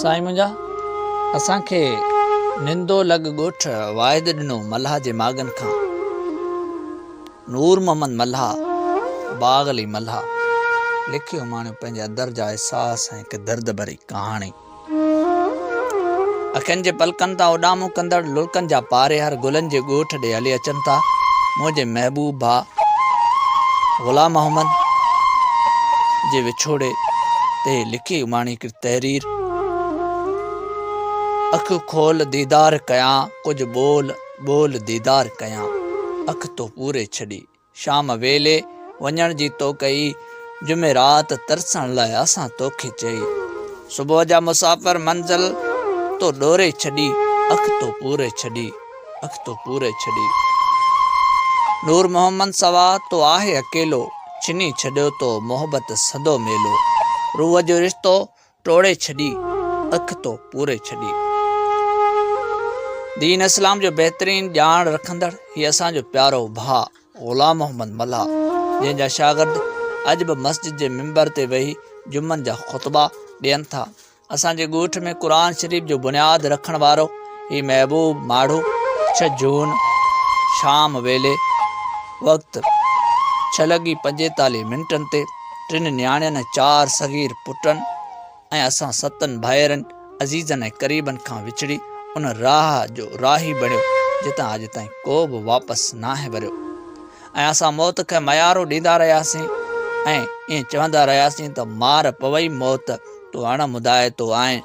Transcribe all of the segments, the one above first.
साईं मुंहिंजा असांखे निंदो लॻ ॻोठ वाहिद ॾिनो मल्हा जे माॻनि खां। नूर मोहम्मद मल्हा बाग़ अली मल्हा लिखियो माण्हू पंहिंजे अंदर जा अहसास ऐं हिकु दर्द भरी कहाणी। अखियुनि जे पलकनि तां उॾामूं कंदड़ लुल्कनि जा पारे हर गुलनि जे ॻोठ ॾे हली अचनि था। मुंहिंजे महबूब भाउ ग़ुलाम मोहम्मद जे विछोड़े ते लिखी माणी हिकिड़ी तहरीर। अखि खोल दीदार कयां, कुझु बोल बोल दीदार कयां, अखि तो पूरे छॾी। शाम वेले वञण जी तो कई, जुमेरात तरसण लाइ असां तोखे चई। सुबुह जा मुसाफ़िर मंज़िल तो ॾोरे छॾी, अखि तो पूरे छॾी, अखि तो पूरे छॾी। नूर मोहम्मद सवा तो आहे अकेलो, छिनी छॾियो तो मोहबत सदो मेलो। रूह जो रिश्तो टोड़े छॾी, अखि तो पूरे छॾी। दीन इस्लाम जो बहितरीन ॼाण रखंदड़ हीअ असांजो प्यारो भाउ ग़ुलाम मोहम्मद मल्हा, जंहिंजा शागिर्द अॼु बि मस्जिद जे मिंबर ते वेही जुमनि जा ख़ुतबा ॾियनि था। असांजे ॻोठ में क़ुर शरीफ़ जो बुनियाद रखण वारो हीउ महबूब माण्हू 6 जून शाम वेले वक़्तु 6:45 ते 3 नियाणियुनि ऐं 4 सग़ीर पुटनि ऐं असां 7 भाइरनि अज़ीज़नि ऐं क़रीबनि खां विछड़ी उन राह जो राही बणियो जितां अॼु ताईं को बि वापसि नाहे वरियो। ऐं असां मौत खे मयारो ॾींदा रहियासीं ऐं ईअं चवंदा रहियासीं त मार पवई मौत तूं अण मुदाए तो आएं।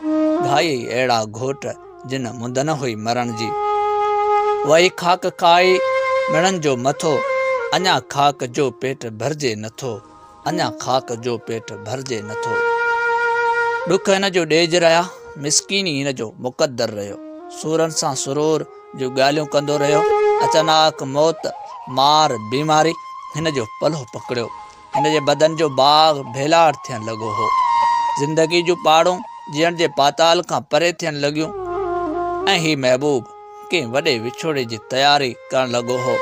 घाई अहिड़ा घोट जिन मुंद न हुई मरण जी। वही खाक खाई मिणनि जो मथो, अञा खाक जो पेट भरिजे नथो, अञा खाक जो पेट भरिजे नथो। ॾुख हिन जो ॾेज रहिया, मिसकीनी हिन जो मुक़दर रहियो। सूरनि सां सुरूर जो ॻाल्हियूं कंदो रहियो। अचानक मौत मार बीमारी हिन जो पलो पकड़ियो। हिन जे बदन जो बाग़ भेलाड़ थियणु लॻो हो। ज़िंदगी जूं पहाड़ूं जीअण जे पाताल खां परे थियणु लॻियूं ऐं हीउ महबूब कंहिं वॾे विछोड़े जी तयारी करणु लॻो हो।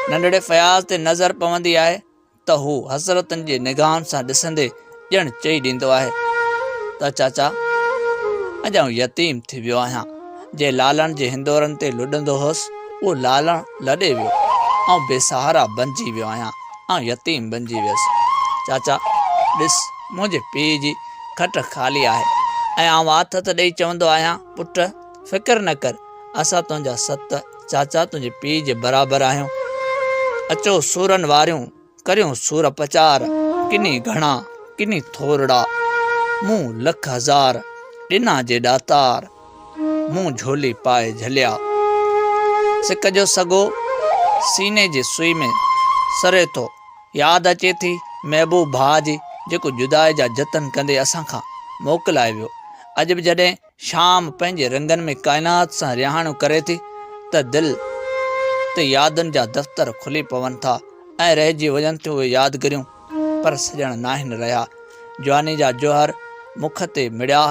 नंढड़े फयाज़ ते नज़र पवंदी आहे त हू हसरतनि जे निगाहनि सां ॾिसंदे ॼण चई ॾींदो आहे त चाचा अॼु आउं यतीम थी वियो आहियां। जे लालण जे हिंदोरनि ते लुॾंदो हुअसि उहो लालण लॾे वियो। ऐं बेसहारा बणिजी वियो आहियां, ऐं यतीम बणिजी वियुसि। चाचा ॾिस मुंहिंजे पीउ जी खट ख़ाली आहे ऐं आउं हथ त ॾेई चवंदो आहियां पुट फ़िक्र न कर, असां तुंहिंजा 7 चाचा तुंहिंजे पीउ जे बराबरि आहियूं। अचो सूरनि वारियूं करियूं सूर पचार, किनी घणा किनी थोरड़ा, मूं लख हज़ार ॾिना जे ॾातार, मूं झोली पाए झलिया। सिक जो सॻो सीने जे सुई में सरे थो। यादि अचे थी महबूब भाउ जी जेको जुदाई जा जतन कंदे असां खां मोकिलाए वियो। अॼु बि जॾहिं शाम पंहिंजे रंगनि में काइनात सां रिहाणियूं करे थी त दिलि ते यादुनि जा दफ़्तर खुली पवनि था ऐं रहिजी वञनि थियूं उहे यादगिरियूं, पर सॼण नाहिनि रहिया। जवानी जा जोहर मुख ते मिड़िया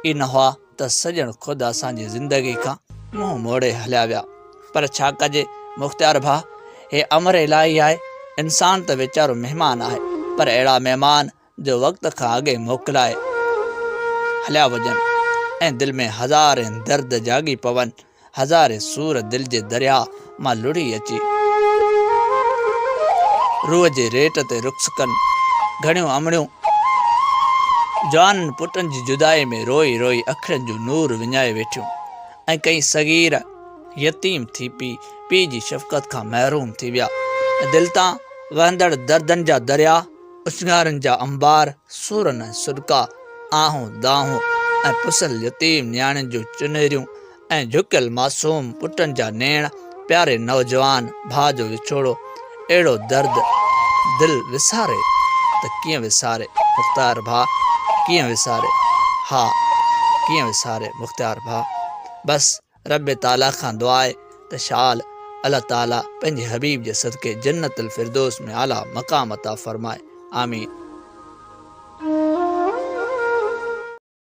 ई न हुआ त सॼण ख़ुदि असांजी ज़िंदगी खां मुंहुं मोड़े हलिया विया। पर छा कजे मुख़्तियार भाउ, हे अमर इलाही आहे। इंसान त वीचारो महिमान आहे, पर अहिड़ा महिमान जो वक़्त खां अॻे मोकिलाए हलिया वञनि ऐं दिलि में हज़ारे दर्द जागी पवनि, हज़ारे सूर दिलि जे दरिया मां लुड़ी अची रूह जे रेट ते रुख़्स कनि। घणियूं अमड़ियूं जवाननि पुटनि जी जुदाई में रोई रोई अखियुनि जो नूर विञाए वेठियूं ऐं कई सग़ीर यतीम थी पीउ जी शफ़क़त खां महरूम थी विया। दिलि तां वहंदड़ दर्दनि जा दरिया, उछंगारनि जा अंबार, सूरनि ऐं सुॾका, आहूं दाहूं ऐं पुसल यतीम नियाणियुनि जूं चुनरियूं ऐं झुकियल मासूम पुटनि जा नेण, प्यारे नौजवान भाउ जो विछोड़ो। अहिड़ो दर्द दिलि विसारे त कीअं विसारे मुख़्तियार भाउ, कीअं विसारे, हा कीअं विसारे मुख़्तियार भाउ। बसि रब ताला खां दुआ आहे त शाल अल्लाह ताला पंहिंजे हबीब जे सदके जन्नतुल फिरदौस में आला मक़ाम अता फ़रमाए। आमीन।